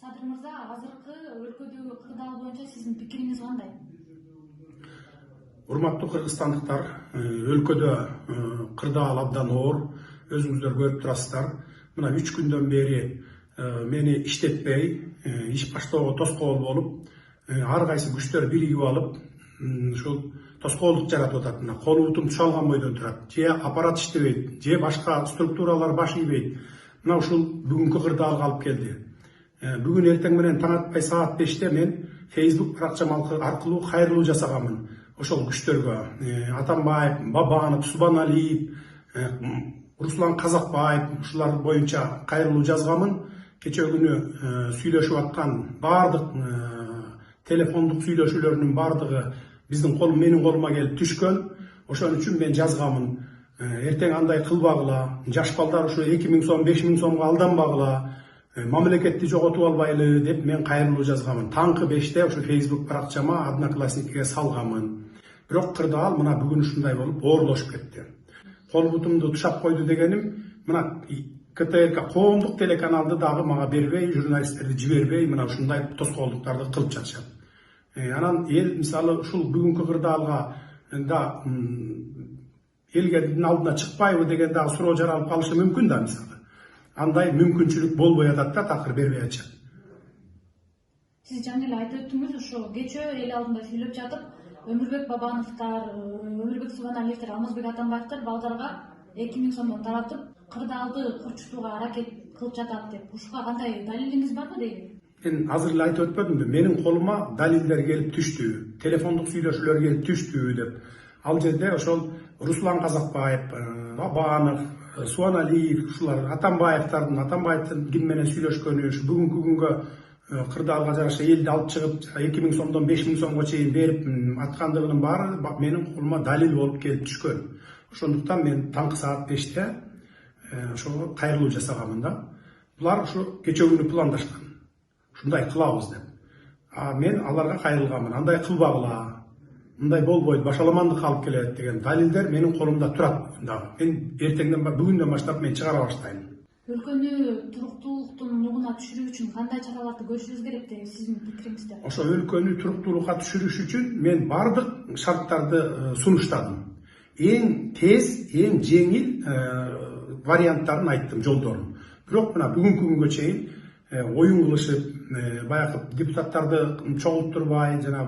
Садыр мырза, азыркы өлкөдөгү кырдаал боюнча сиздин пикириңиз кандай? Урматтуу кыргызстандыктар, өлкөдө кырдаал абдан оор, өзүңүздөр көрүп турасыздар. Мына 3 күндөн бери мени иштетпей, иш баштоого тоскоол болуп, ар кайсы күчтөр биригип алып, ушул тоскоолдук жаратып атат. Мына кол бутум тушалган бойдон турат. Же аппарат иштебейт, же башка структуралар баш ийбейт. Мына ушул бүгүнкү кырдаалга алып келди. Бүгүн эртең менен таң атпай саат 5те мен Facebook баракчам аркылуу кайрылуу жасаганмын. Ошол күчтөргө Атамбаев, Бабанов, Субаналиев, Руслан Казакбаев ушулар боюнча кайрылуу жазганмын. Кече күнү сүйлөшүп аткан бардык телефондук сүйлөшүүлөрдүн бардыгы менин колума келип түшкөн. Ошон үчүн мен жазганмын. Эртең андай кылбагыла, жаш балдар ушу 2000 сом, 5000 сомго алданбагыла, мамлекетти жоготуп албайлы деп мен кайрылуу жазганмын. Таңкы 5те ушу Facebook баракчама Одноклассникке салганмын. Бирок кырдаал мына бүгүн ушундай болуп оорлошуп кетти. Кол бутумду тушап койду дегеним, мына КТРК коомдук телеканалды дагы мага бербей, журналисттерди жибербей, мына ушундай тоскоолдуктарды кылып жатышат. Анан эл мисалы ушул бүгүнкү кырдаалга да элдин алдына чыкпайбы деген дагы суроо жаралып калышы мүмкүн да мисалы. Андай мүмкүнчүлүк болбой атат да, такыр бербей атышат. Сиз жаңы эле айтып өттүңүз, ошо кечээ эл алдында сүйлөп жатып, Өмүрбек Бабановдор, Өмүрбек Субаналиевдер, Алмазбек Атамбаевдер балдарга 2000 сомдон таратып, кырдаалды курчутууга аракет кылып жатат деп. Ушуга кандай далилиңиз барбы дейби? Мен азыр эле айтып өтпөдүмбү? Менин колума далилдер келип түштү, телефондук сүйлөшүүлөр келип түштү деп. Ал жерде ошол Руслан Казакбаев, Бабанов, Субаналиев, ушулар Атамбаевдин ким менен сүйлөшкөнү, ушу бүгүнкү күнгө кырдаалга жараша элди алып чыгып 2000 сомдон 5000 сомго чейин берип аткандыгынын баары менин колума далил болуп келип түшкөн. Ошондуктан мен таңкы саат 5те ошого кайрылуу жасаганмын да. Булар ушу кечээ күнү пландашкан. Ушундай кылабыз деп. Мен аларга кайрылганмын. Андай кылбагыла, мындай болбойт, башаламандыкка алып келет деген далилдер менин колумда турат дагы. Мен эртеңден бүгүндөн баштап мен чыгара баштайм. Өлкөнү туруктуулуктун нугуна түшүрүү үчүн кандай чараларды көрүшүбүз керек деп сиздин пикириңизде? Ошо өлкөнү туруктуулукка түшүрүш үчүн мен бардык шарттарды сунуштадым. Эң тез, эң жеңил варианттарын айттым, жолдорун. Бирок мына бүгүнкү күнгө чейин оюн кылышып, баягы депутаттарды чогултурбай, жана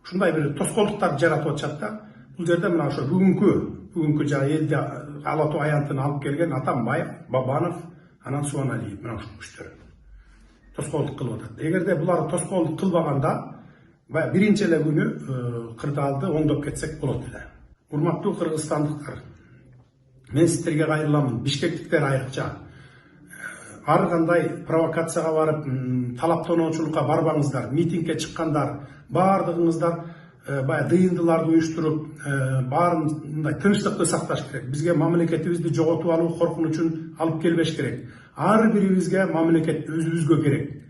ушундай бир тоскоолдуктарды жаратып атышат да. Бул жерде мына ошо бүгүнкү жана элди алатуу аянтын алып келген Атамбаев, Бабанов, анан Субаналиев мына ушул күчтөр тоскоолдук кылып атат. Эгерде булар тоскоолдук кылбаганда, баягы биринчи эле күнү кырдаалды оңдоп кетсек болот эле. Урматтуу кыргызстандыктар, мен сиздерге кайрыламын, бишкектиктер айрыкча. Ар кандай провокацияга барып, талаптоочулукка барбаңыздар, митингге чыккандар, бардыгыңыздар баягы дыйындыларды уюштуруп, баарын мындай тынчтыкты сакташ керек. Бизге мамлекетибизди жоготуп алуу коркунучун алып келбеш керек. Ар бирибизге мамлекет өзүбүзгө керек.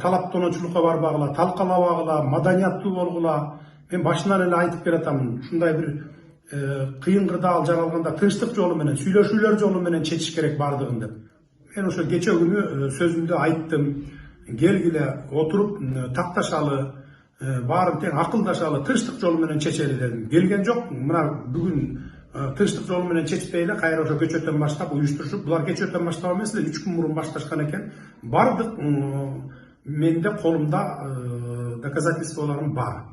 Талаптоочулукка барбагыла, талкалабагыла, маданияттуу болгула. Мен башынан эле айтып келатамын, ушундай бир кыйын кырдаал жаралганда тынчтык жолу менен, сүйлөшүүлөр жолу менен чечиш керек бардыгын деп. Мен ошо кечээ күнү сөзүмдү айттым. Келгиле отуруп такташалы, баарын тең акылдашалы, тынчтык жолу менен чечели дедим. Келген жок. Мына бүгүн тынчтык жолу менен чечпей эле кайра ошо кечөөтөн баштап уюштурушуп, булар кечөөтөн баштап эмес эле 3 күн мурун башташкан экен. Бардык менде колумда доказательстволорум бар.